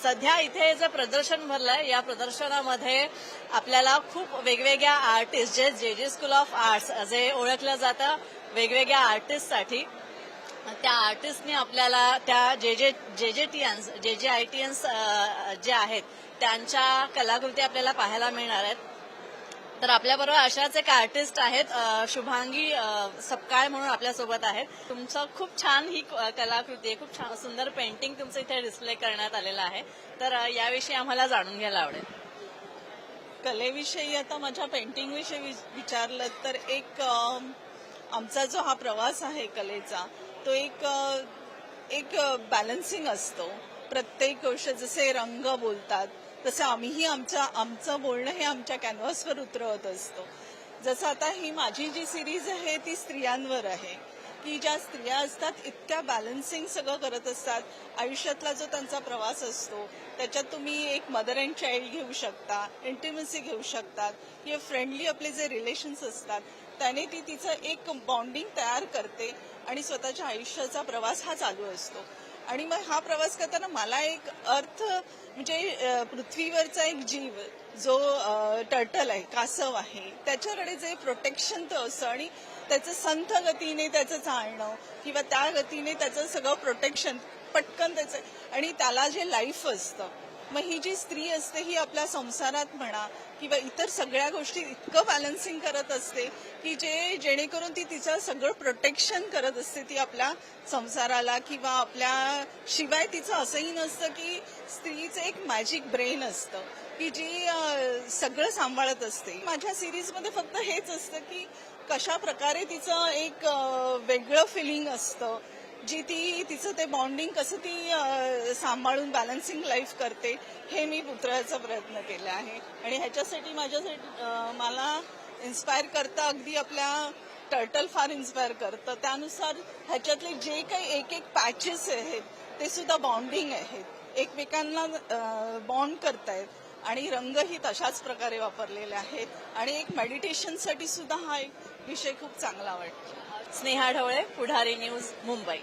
सध्या इथे जे प्रदर्शन भरलंय या प्रदर्शनामध्ये आपल्याला खूप वेगवेगळ्या आर्टिस्ट जे जे स्कूल ऑफ आर्ट्स जे ओळखलं जातं वेगवेगळ्या आर्टिस्टसाठी त्या आर्टिस्टनी आपल्याला त्या जे आयटीएन्स जे आहेत त्यांच्या कलाकृती आपल्याला पाहायला मिळणार आहेत. तर आपल्याबरोबर अशाच एक आर्टिस्ट आहेत शुभांगी सपकाळ म्हणून आपल्यासोबत आहेत. तुमचं खूप छान ही कलाकृती आहे, खूप छान सुंदर पेंटिंग तुमचं इथे डिस्प्ले करण्यात आलेलं आहे. तर याविषयी आम्हाला जाणून घ्यायला आवडेल. कलेविषयी आता माझ्या पेंटिंग विषयी विचारलं तर एक आमचा जो हा प्रवास आहे कलेचा तो एक बॅलन्सिंग असतो. प्रत्येक गोष्ट जसे रंग बोलतात तसं आम्हीही आमचं बोलणं हे आमच्या कॅनव्हासवर उतरवत असतो. जसं आता ही माझी जी सिरीज आहे ती स्त्रियांवर आहे की ज्या स्त्रिया असतात इतक्या बॅलन्सिंग सगळं करत असतात. आयुष्यातला जो त्यांचा प्रवास असतो त्याच्यात तुम्ही एक मदर अँड चाइल्ड घेऊ शकता, इंटिमसी घेऊ शकतात किंवा फ्रेंडली आपले जे रिलेशन्स असतात त्याने ती तिचं एक बॉन्डिंग तयार करते आणि स्वतःच्या आयुष्याचा प्रवास हा चालू असतो. आणि मग हा प्रवास करताना मला एक अर्थ म्हणजे पृथ्वीवरचा एक जीव जो टर्टल आहे, कासव आहे, त्याच्याकडे जे प्रोटेक्शन तर असतं आणि त्याचं संथ गतीने त्याचं चालणं किंवा त्या गतीने त्याचं सगळं प्रोटेक्शन पटकन त्याचं आणि त्याला जे लाईफ असतं. मग ही जी स्त्री असते ही आपल्या संसारात म्हणा किंवा इतर सगळ्या गोष्टी इतकं बॅलन्सिंग करत असते की जेणेकरून ती तिचं सगळं प्रोटेक्शन करत असते. ती आपल्या संसाराला किंवा आपल्या शिवाय तिचं असंही नसतं की स्त्रीचं एक मॅजिक ब्रेन असतं की जी सगळं सांभाळत असते. माझ्या सिरीजमध्ये फक्त हेच असतं की कशा प्रकारे तिचं एक वेगळं फिलिंग असतं जी ती तिचं ते बॉन्डिंग कसं ती सांभाळून बॅलन्सिंग लाईफ करते हे मी उतरवायचा प्रयत्न केला आहे. आणि ह्याच्यासाठी मला इन्स्पायर करतं अगदी आपल्या टर्टल फार इन्स्पायर करतं. त्यानुसार ह्याच्यातले जे काही एक एक पॅचेस आहेत ते सुद्धा बॉन्डिंग आहेत, एकमेकांना बॉन्ड करतायत आणि रंगही तशाच प्रकारे वापरलेले आहेत. आणि एक मेडिटेशनसाठी सुद्धा हा एक विषय खूप चांगला वाटतो. स्नेहा ढवळे, पुढारी न्यूज, मुंबई.